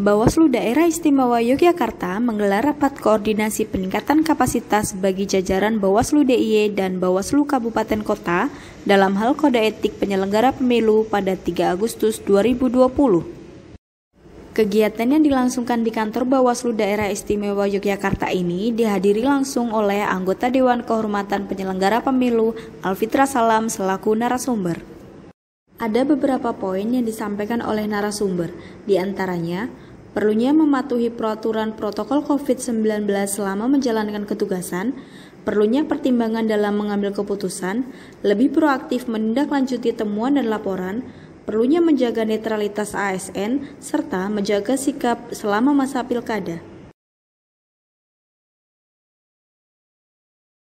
Bawaslu Daerah Istimewa Yogyakarta menggelar rapat koordinasi peningkatan kapasitas bagi jajaran Bawaslu DIY dan Bawaslu Kabupaten Kota dalam hal kode etik penyelenggara pemilu pada 3 Agustus 2020. Kegiatan yang dilangsungkan di kantor Bawaslu Daerah Istimewa Yogyakarta ini dihadiri langsung oleh anggota Dewan Kehormatan Penyelenggara Pemilu Alfitra Salam selaku narasumber. Ada beberapa poin yang disampaikan oleh narasumber, di antaranya perlunya mematuhi peraturan protokol COVID-19 selama menjalankan ketugasan, perlunya pertimbangan dalam mengambil keputusan, lebih proaktif menindaklanjuti temuan dan laporan, perlunya menjaga netralitas ASN, serta menjaga sikap selama masa pilkada.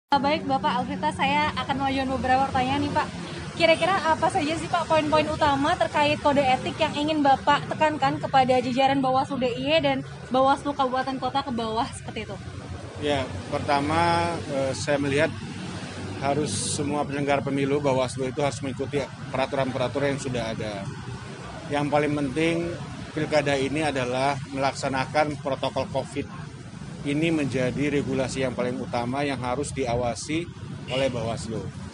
Baik Bapak Alfitra, saya akan mengajukan beberapa pertanyaan nih Pak. Kira-kira apa saja sih Pak poin-poin utama terkait kode etik yang ingin Bapak tekankan kepada jajaran Bawaslu DIY dan Bawaslu Kabupaten Kota ke bawah seperti itu? Ya, pertama saya melihat harus semua penyelenggara pemilu Bawaslu itu harus mengikuti peraturan-peraturan yang sudah ada. Yang paling penting pilkada ini adalah melaksanakan protokol COVID. Ini menjadi regulasi yang paling utama yang harus diawasi oleh Bawaslu.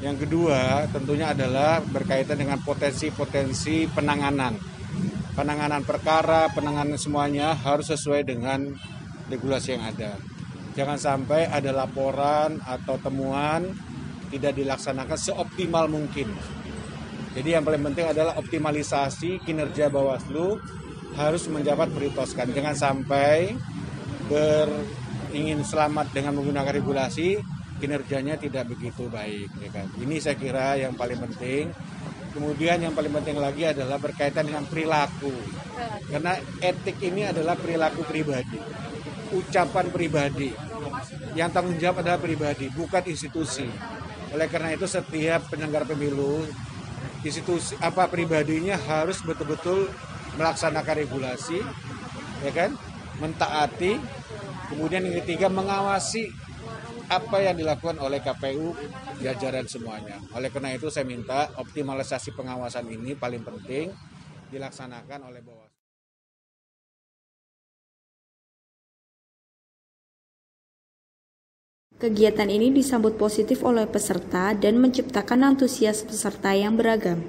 Yang kedua tentunya adalah berkaitan dengan potensi-potensi penanganan. Penanganan perkara, penanganan semuanya harus sesuai dengan regulasi yang ada. Jangan sampai ada laporan atau temuan tidak dilaksanakan seoptimal mungkin. Jadi yang paling penting adalah optimalisasi kinerja Bawaslu harus menjabat prioritaskan. Jangan sampai ingin selamat dengan menggunakan regulasi, kinerjanya tidak begitu baik, ya kan? Ini saya kira yang paling penting. Kemudian yang paling penting lagi adalah berkaitan dengan perilaku. Karena etik ini adalah perilaku pribadi, ucapan pribadi. Yang tanggung jawab adalah pribadi, bukan institusi. Oleh karena itu setiap penyelenggara pemilu, institusi pribadinya harus betul-betul melaksanakan regulasi, ya kan? Mentaati. Kemudian yang ketiga mengawasi apa yang dilakukan oleh KPU jajaran semuanya. Oleh karena itu saya minta optimalisasi pengawasan ini paling penting dilaksanakan oleh Bawaslu. Kegiatan ini disambut positif oleh peserta dan menciptakan antusias peserta yang beragam.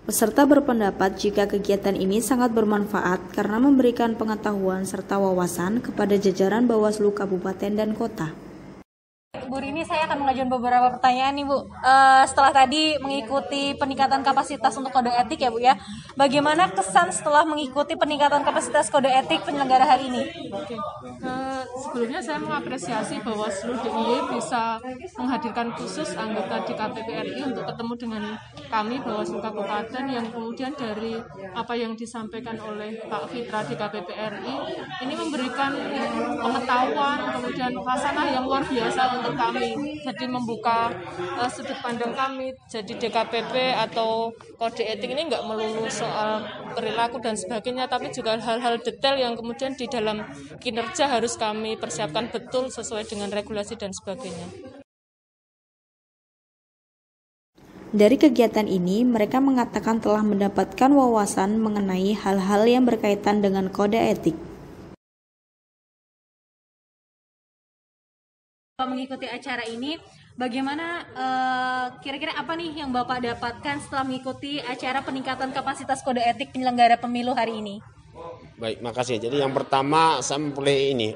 Peserta berpendapat jika kegiatan ini sangat bermanfaat karena memberikan pengetahuan serta wawasan kepada jajaran Bawaslu Kabupaten dan Kota. Bu Rini, saya akan mengajukan beberapa pertanyaan nih Bu. Setelah tadi mengikuti peningkatan kapasitas untuk kode etik ya Bu ya, bagaimana kesan setelah mengikuti peningkatan kapasitas kode etik penyelenggara hari ini? Oke. Sebelumnya saya mengapresiasi Bawaslu DIY bisa menghadirkan khusus anggota di KPP RI untuk ketemu dengan kami Bawaslu Kabupaten yang kemudian dari apa yang disampaikan oleh Pak Fitra di KPP RI ini memberikan pengetahuan kemudian khasanah yang luar biasa untuk kami, jadi membuka sudut pandang kami. Jadi DKPP atau kode etik ini nggak melulu soal perilaku dan sebagainya, tapi juga hal-hal detail yang kemudian di dalam kinerja harus kami persiapkan betul sesuai dengan regulasi dan sebagainya. Dari kegiatan ini, mereka mengatakan telah mendapatkan wawasan mengenai hal-hal yang berkaitan dengan kode etik. Mengikuti acara ini, bagaimana kira-kira apa nih yang Bapak dapatkan setelah mengikuti acara peningkatan kapasitas kode etik penyelenggara pemilu hari ini? Baik, makasih. Jadi yang pertama saya memperoleh ini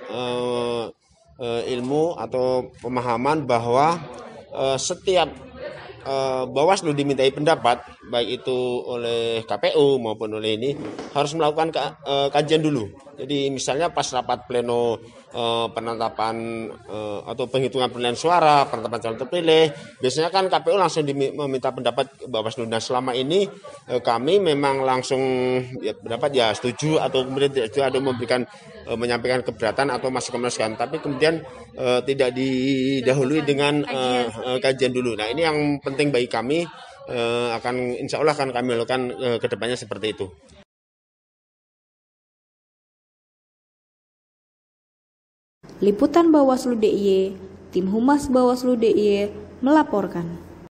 ilmu atau pemahaman bahwa setiap Bawaslu dimintai pendapat, baik itu oleh KPU maupun oleh ini, harus melakukan kajian dulu. Jadi misalnya pas rapat pleno penetapan atau penghitungan perolehan suara, penetapan calon terpilih, biasanya kan KPU langsung meminta pendapat Bawaslu. Nah selama ini kami memang langsung pendapat ya setuju atau kemudian tidak setuju atau menyampaikan keberatan atau masukan. Tapi kemudian tidak didahului dengan kajian dulu. Nah ini yang penting bagi kami, insya Allah akan kami lakukan ke depannya seperti itu. Liputan Bawaslu DIY, Tim Humas Bawaslu DIY melaporkan.